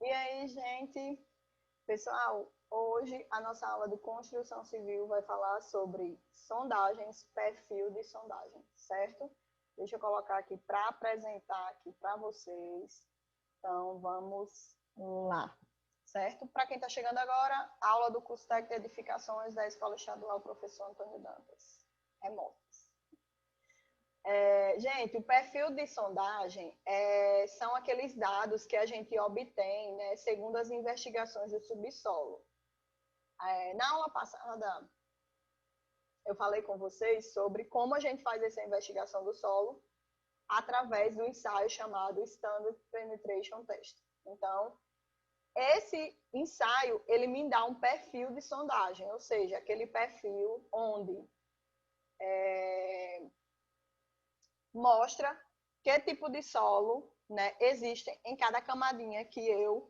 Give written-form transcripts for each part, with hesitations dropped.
E aí, gente? Pessoal, hoje a nossa aula de construção civil vai falar sobre sondagens, perfil de sondagem, certo? Deixa eu colocar aqui para apresentar aqui para vocês. Então, vamos lá, certo? Para quem está chegando agora, aula do curso técnico de edificações da Escola Estadual Professor Antônio Dantas, remotas. Gente, o perfil de sondagem são aqueles dados que a gente obtém, né, segundo as investigações do subsolo. Na aula passada, eu falei com vocês sobre como a gente faz essa investigação do solo através do ensaio chamado Standard Penetration Test. Então, esse ensaio, ele me dá um perfil de sondagem, ou seja, aquele perfil onde mostra que tipo de solo, né, existe em cada camadinha que eu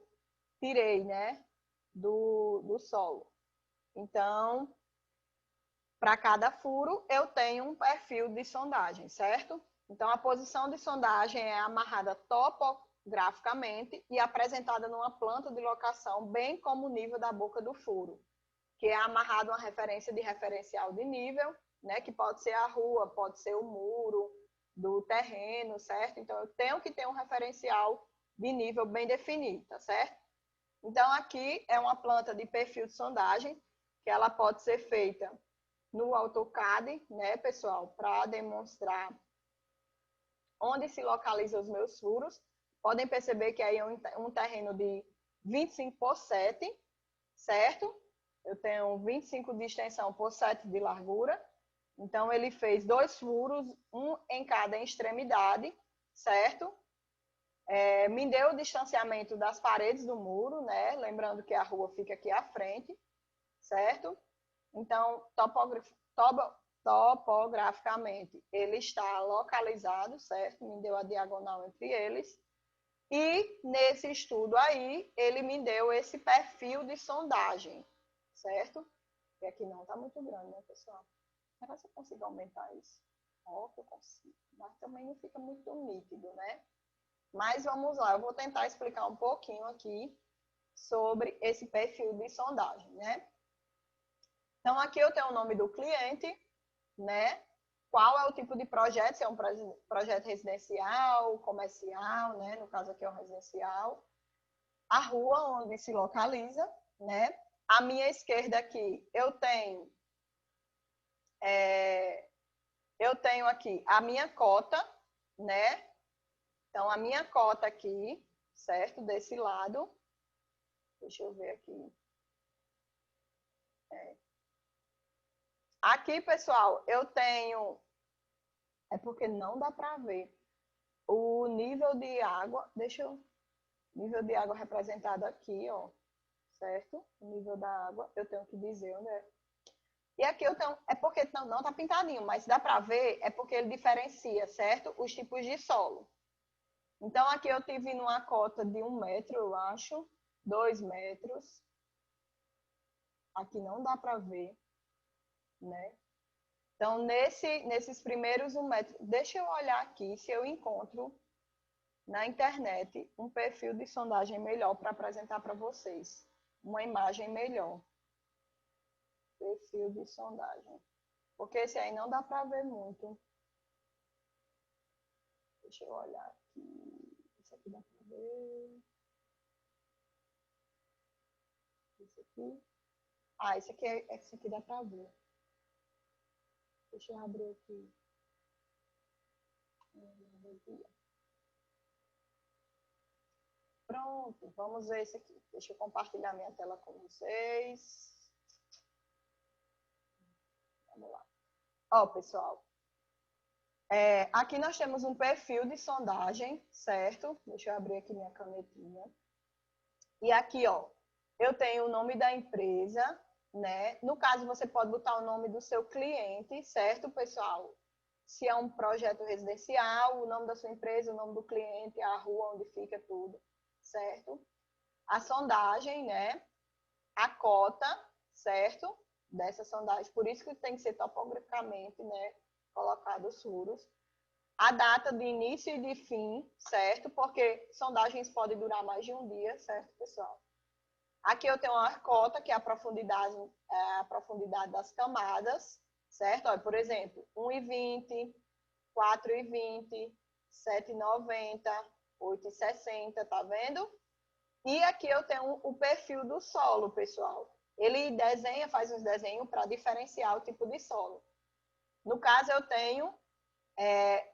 tirei, né, do solo. Então, para cada furo, eu tenho um perfil de sondagem, certo? Então, a posição de sondagem é amarrada topograficamente e apresentada numa planta de locação, bem como o nível da boca do furo, que é amarrado uma referência de referencial de nível, né, que pode ser a rua, pode ser o muro do terreno, certo? Então, eu tenho que ter um referencial de nível bem definido, tá certo? Então, aqui é uma planta de perfil de sondagem, que ela pode ser feita no AutoCAD, né, pessoal, para demonstrar onde se localizam os meus furos. Podem perceber que aí é um terreno de 25 por 7, certo? Eu tenho 25 de extensão por 7 de largura. Então, ele fez 2 furos, um em cada extremidade, certo? Me deu o distanciamento das paredes do muro, né? Lembrando que a rua fica aqui à frente, certo? Então, topograficamente, ele está localizado, certo? Me deu a diagonal entre eles. E nesse estudo aí, ele me deu esse perfil de sondagem, certo? E aqui não está muito grande, né, pessoal? Será que eu consigo aumentar isso? Ó, que eu consigo. Mas também não fica muito nítido, né? Mas vamos lá, eu vou tentar explicar um pouquinho aqui sobre esse perfil de sondagem, né? Então, aqui eu tenho o nome do cliente, né? Qual é o tipo de projeto, se é um projeto residencial, comercial, né? No caso aqui é um residencial. A rua onde se localiza, né? À minha esquerda aqui eu tenho aqui a minha cota, né? Então, a minha cota aqui, certo? Desse lado. Deixa eu ver aqui. Aqui, pessoal, eu tenho... É porque não dá para ver. O nível de água... Deixa eu... Nível de água representado aqui, ó. Certo? O nível da água. Eu tenho que dizer onde é. E aqui eu tenho... É porque não tá pintadinho, mas dá para ver, é porque ele diferencia, certo? Os tipos de solo. Então, aqui eu tive numa cota de 1 metro, eu acho. 2 metros. Aqui não dá para ver, né? Então, nesses primeiros 1 metro, deixa eu olhar aqui se eu encontro na internet um perfil de sondagem melhor para apresentar para vocês. Uma imagem melhor. Perfil de sondagem. Porque esse aí não dá para ver muito. Deixa eu olhar aqui. Esse aqui dá para ver. Esse aqui. Ah, esse aqui dá para ver. Deixa eu abrir aqui. Pronto, vamos ver esse aqui. Deixa eu compartilhar minha tela com vocês. Vamos lá. Ó, pessoal, aqui nós temos um perfil de sondagem, certo? Deixa eu abrir aqui minha canetinha. E aqui, ó, eu tenho o nome da empresa, né? No caso, você pode botar o nome do seu cliente, certo, pessoal? Se é um projeto residencial, o nome da sua empresa, o nome do cliente, a rua onde fica tudo, certo? A sondagem, né? A cota, certo? Dessa sondagem. Por isso que tem que ser topograficamente, né? Colocado os furos. a data de início e de fim, certo? Porque sondagens podem durar mais de um dia, certo, pessoal? Aqui eu tenho uma arcota, que é a profundidade das camadas, certo? Olha, por exemplo, 1,20, 4,20, 7,90, 8,60, tá vendo? E aqui eu tenho o perfil do solo, pessoal. Ele desenha, faz uns desenhos para diferenciar o tipo de solo. No caso, eu tenho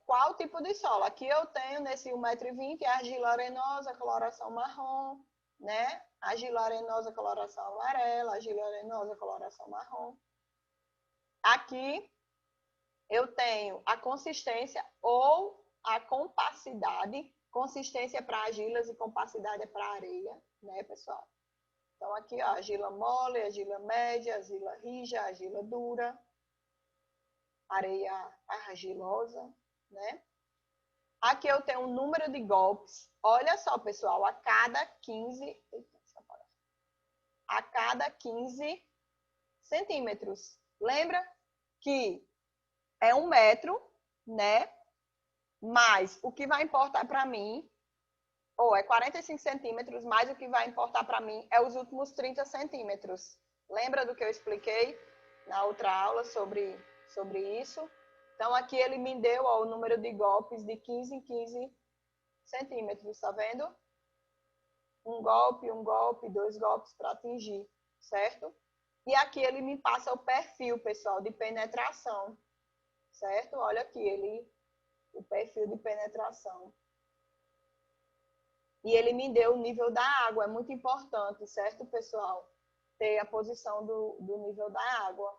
qual tipo de solo? Aqui eu tenho nesse 1,20 m argila arenosa, coloração marrom, né? Argila arenosa, coloração amarela, argila arenosa, coloração marrom. Aqui eu tenho a consistência ou a compacidade. Consistência é para argilas e compacidade é para areia, né, pessoal? Então, aqui, ó, argila mole, argila média, argila rija, argila dura, areia argilosa, né? Aqui eu tenho um número de golpes. Olha só, pessoal, a cada 15 centímetros. Lembra que é 1 metro, né? Mas o que vai importar para mim, ou é 45 centímetros, mas o que vai importar para mim é os últimos 30 centímetros. Lembra do que eu expliquei na outra aula sobre isso? Então, aqui ele me deu ó, o número de golpes de 15 em 15 centímetros, tá vendo? Um golpe, 2 golpes para atingir, certo? E aqui ele me passa o perfil, pessoal, de penetração, certo? Olha aqui, o perfil de penetração. E ele me deu o nível da água, é muito importante, certo, pessoal? Ter a posição do nível da água,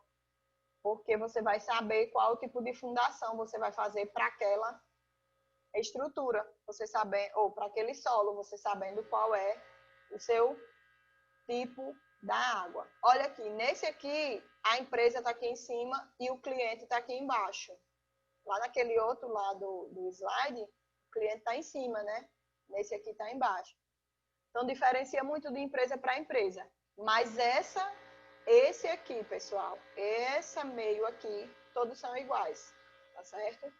porque você vai saber qual tipo de fundação você vai fazer para aquela estrutura, você sabendo, ou para aquele solo, você sabendo qual é o seu tipo da água. Olha aqui, nesse aqui, a empresa está aqui em cima e o cliente está aqui embaixo. Lá naquele outro lado do slide, o cliente está em cima, né? Nesse aqui está embaixo. Então, diferencia muito de empresa para empresa. Mas esse aqui, pessoal, esse meio aqui, todos são iguais, tá certo?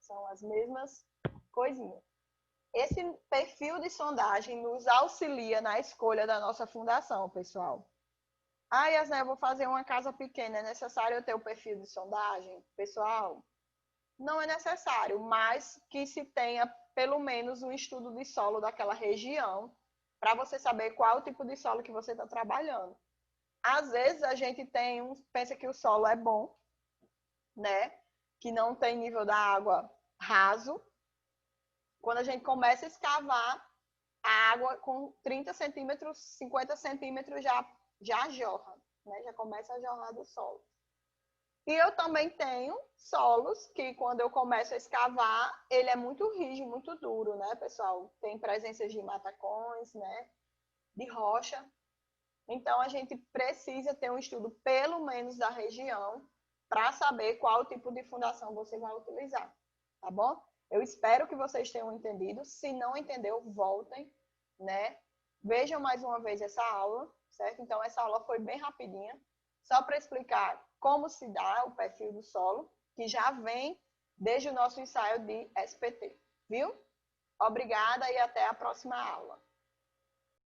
São as mesmas coisinhas. Esse perfil de sondagem nos auxilia na escolha da nossa fundação, pessoal. Ah, Yasné, eu vou fazer uma casa pequena, é necessário eu ter o perfil de sondagem? Pessoal, não é necessário, mas que se tenha pelo menos um estudo de solo daquela região, para você saber qual o tipo de solo que você está trabalhando. Às vezes a gente pensa que o solo é bom, né? Que não tem nível da água raso. Quando a gente começa a escavar, a água com 30 centímetros, 50 centímetros já jorra, né? Já começa a jorrar do solo. E eu também tenho solos que, quando eu começo a escavar, ele é muito rígido, muito duro, né, pessoal? Tem presença de matacões, né? De rocha. Então, a gente precisa ter um estudo, pelo menos, da região, para saber qual tipo de fundação você vai utilizar, tá bom? Eu espero que vocês tenham entendido. Se não entendeu, voltem, né? Vejam mais uma vez essa aula, certo? Então, essa aula foi bem rapidinha, só para explicar como se dá o perfil do solo, que já vem desde o nosso ensaio de SPT, viu? Obrigada e até a próxima aula.